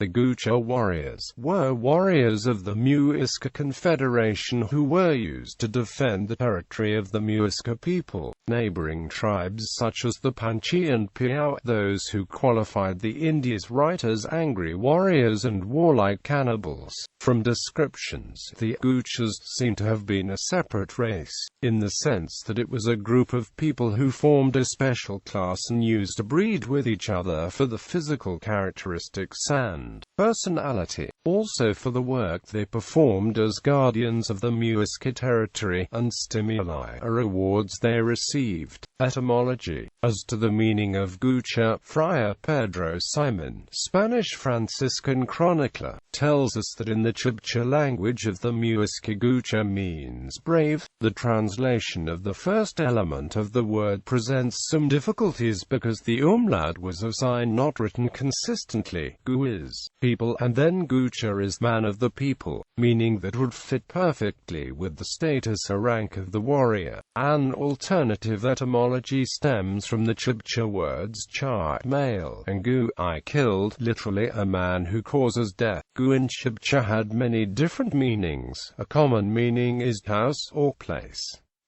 The Gucha warriors were warriors of the Muisca Confederation who were used to defend the territory of the Muisca people. Neighboring tribes such as the Panchi and Piao, those who qualified the Indians right as angry warriors and warlike cannibals. From descriptions, the Guchas seem to have been a separate race, in the sense that it was a group of people who formed a special class and used to breed with each other for the physical characteristics and personality, also for the work they performed as guardians of the Muisca territory, and stimuli or rewards they received. Etymology. As to the meaning of Gucha, Friar Pedro Simon, Spanish Franciscan chronicler, tells us that in the Chibcha language of the Muisca, Gucha means brave. The translation of the first element of the word presents some difficulties because the umlaut was a sign not written consistently. Gu is people, and then Gucha is man of the people, meaning that would fit perfectly with the status or rank of the warrior. An alternative etymology stems from the Chibcha words cha, male, and gu, I killed, literally a man who causes death. Gu in Chibcha had many different meanings. A common meaning is house or place.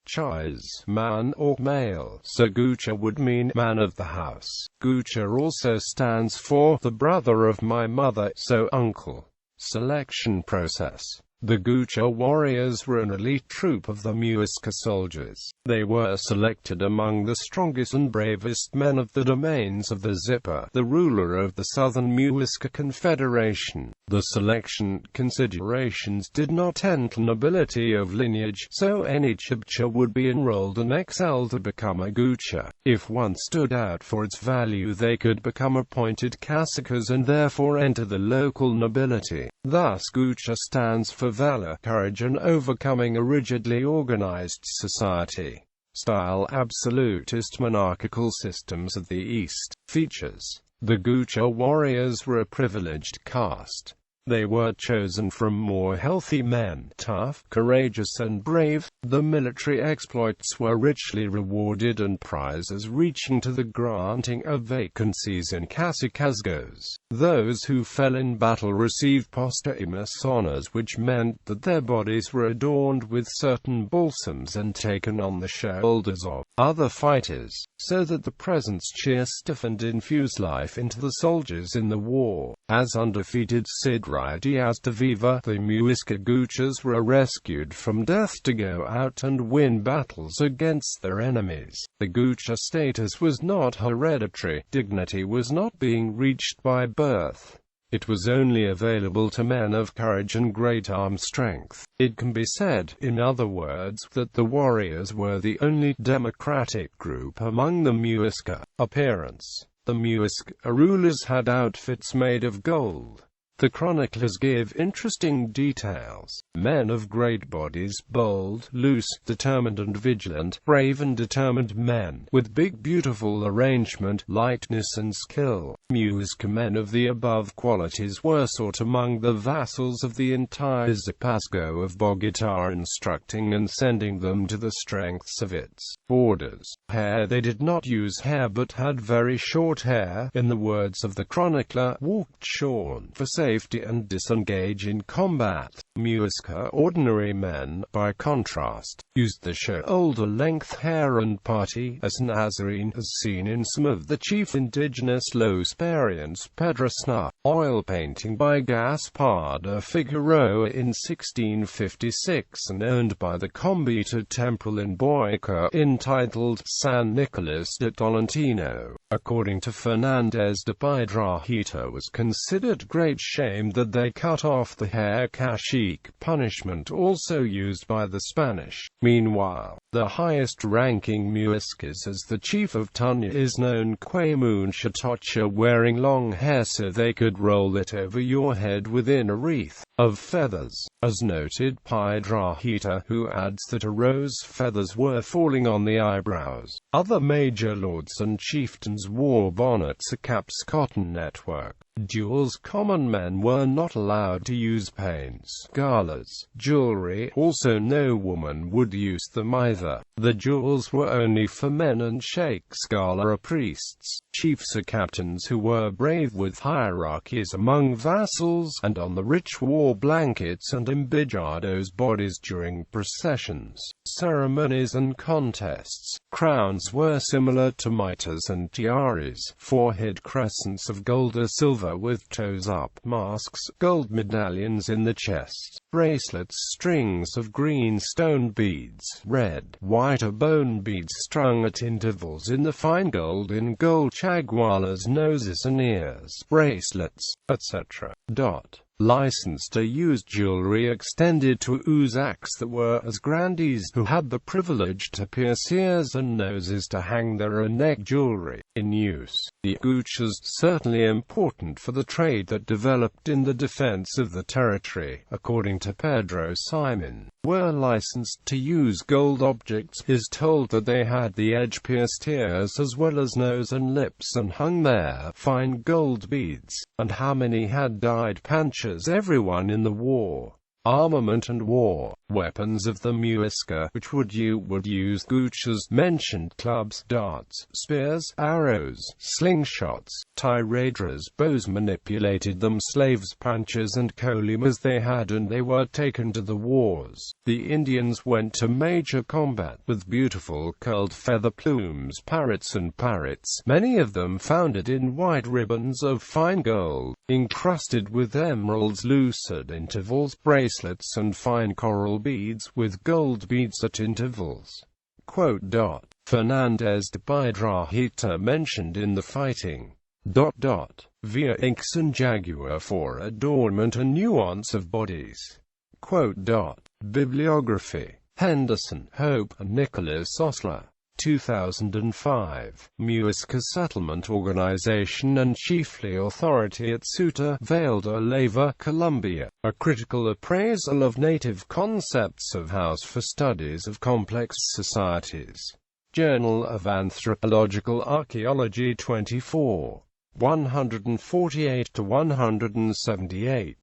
Cha is man or male, so Gucha would mean man of the house. Gucha also stands for the brother of my mother, so uncle. Selection process. The Gucha warriors were an elite troop of the Muisca soldiers. They were selected among the strongest and bravest men of the domains of the Zipa, the ruler of the southern Muisca Confederation. The selection considerations did not tend to nobility of lineage, so any Chibcha would be enrolled and excel to become a Gucha. If one stood out for its value, they could become appointed caciques and therefore enter the local nobility. Thus Gucha stands for valor, courage, and overcoming a rigidly organized society. Style. Absolutist monarchical systems of the East. Features. The Gucha warriors were a privileged caste. They were chosen from more healthy men, tough, courageous and brave. The military exploits were richly rewarded and prizes reaching to the granting of vacancies in cacicazgos. Those who fell in battle received posthumous honors, which meant that their bodies were adorned with certain balsams and taken on the shoulders of other fighters, so that the presence cheer stiffened and infused life into the soldiers in the war. As undefeated Cid Diaz de Viva, the Muisca Guchas were rescued from death to go out and win battles against their enemies. The Gucha status was not hereditary. Dignity was not being reached by birth. It was only available to men of courage and great arm strength. It can be said, in other words, that the warriors were the only democratic group among the Muisca. Appearance. The Muisca rulers had outfits made of gold. The chroniclers give interesting details. Men of great bodies, bold, loose, determined and vigilant, brave and determined men, with big beautiful arrangement, lightness and skill. Muisca men of the above qualities were sought among the vassals of the entire Zipazgo of Bogota, instructing and sending them to the strengths of its borders. Hair. They did not use hair but had very short hair. In the words of the chronicler, walked shorn for safety and disengage in combat. Muisca ordinary men, by contrast, used the shoulder-length hair and party, as Nazarene has seen in some of the chief indigenous Los Parians. Pedrusna. Oil painting by Gaspar de Figueroa in 1656 and owned by the Combita Temple in Boyca, entitled San Nicolas de Tolentino. According to Fernandez de Piedrahita, was considered great shame that they cut off the hair, cacique, punishment also used by the Spanish. Meanwhile, the highest-ranking Muiscas as the chief of Tunya is known Quemun Chatocha, wearing long hair so they could roll it over your head within a wreath of feathers. As noted Piedrahita, who adds that a rose feathers were falling on the eyebrows. Other major lords and chieftains wore bonnets or caps, cotton network. Duels. Common men were not allowed to use paints, galas, jewelry, also no woman would use them either. The jewels were only for men and sheikhs, gala priests, chiefs or captains who were brave, with hierarchies among vassals, and on the rich war blankets and imbijados bodies during processions, ceremonies and contests. Crowns were similar to mitres and tiaras, forehead crescents of gold or silver with toes up, masks, gold medallions in the chest, bracelets, strings of green stone beads, red, white or bone beads strung at intervals in the fine gold in gold chagwalas, noses and ears, bracelets, etc. License to use jewelry extended to uzaks that were as grandees, who had the privilege to pierce ears and noses to hang their neck jewelry. In use, the guchas, certainly important for the trade that developed in the defense of the territory, according to Pedro Simon, were licensed to use gold objects. Is told that they had the edge-pierced ears as well as nose and lips and hung there fine gold beads, and how many had dyed panchas. Everyone in the war, armament and war weapons of the Muisca, which would use guchas, mentioned clubs, darts, spears, arrows, slingshots, tiradras, bows, manipulated them, slaves, panchas and colimas they had, and they were taken to the wars. The Indians went to major combat with beautiful curled feather plumes, parrots, many of them founded in white ribbons of fine gold, encrusted with emeralds, loose at intervals, bracelets and fine coral beads with gold beads at intervals. Fernandez de Piedrahita mentioned in the fighting. Via inks and jaguar for adornment and nuance of bodies. Bibliography. Henderson, Hope, and Nicholas Osler. 2005. Muisca Settlement Organization and chiefly authority at Suta, Valladolid, Colombia. A critical appraisal of native concepts of house for studies of complex societies. Journal of Anthropological Archaeology 24. 148–178.